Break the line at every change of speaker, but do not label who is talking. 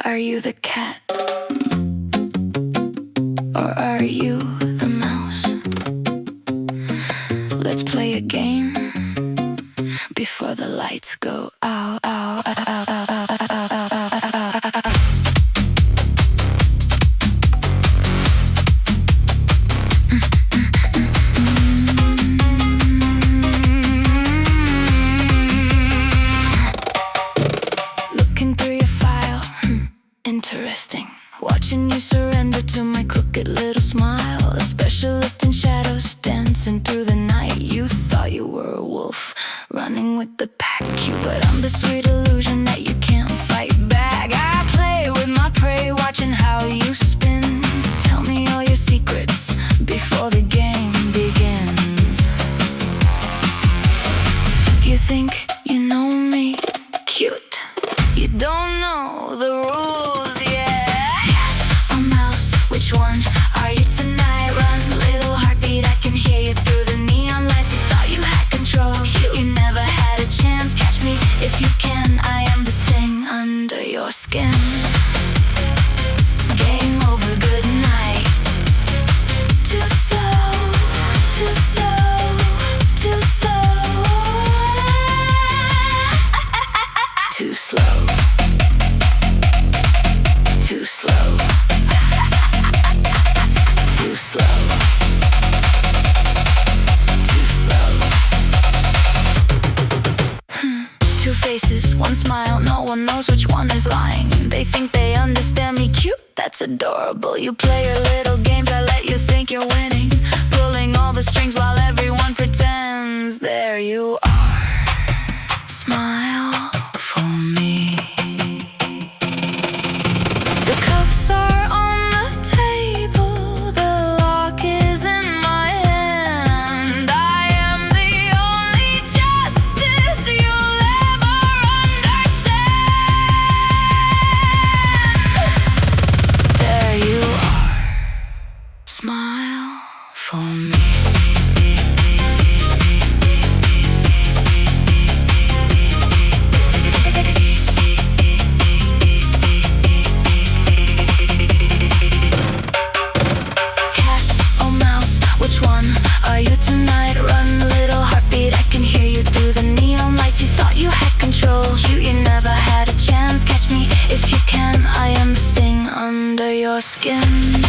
Are you the cat? Or are you the mouse? Let's play a game before the lights go out. Looking through your file, interesting. Watching you surrender to my crooked little smile. A specialist in shadows, dancing through the night. You thought you were a wolf, running with the pack. But I'm the sweet illusion that you can't fight back. I play with my prey, watching how you spin. Tell me all your secrets before the game begins. You think you know me, cute. You don't know the rules yet. A mouse, which one are you tonight? Run, little heartbeat, I can hear you through the neon lights. You thought you had control, you never had a chance. Catch me if you can, I am the sting under your skin. Game over, good night. Too slow, too slow, too slow. Too slow. Too slow. Too slow. Too slow. Two faces, one smile, no one knows which one is lying. They think they understand me, cute, that's adorable. You play your little games, I let you think you're winning, pulling all the strings while everyone pretends. There you are, smile for me. The cuffs are on the table, the lock is in my hand. I am the only justice you'll ever understand. There you are, smile for me. Which one are you tonight? Run, little heartbeat, I can hear you through the neon lights. You thought you had control, you never had a chance. Catch me if you can, I am the sting under your skin.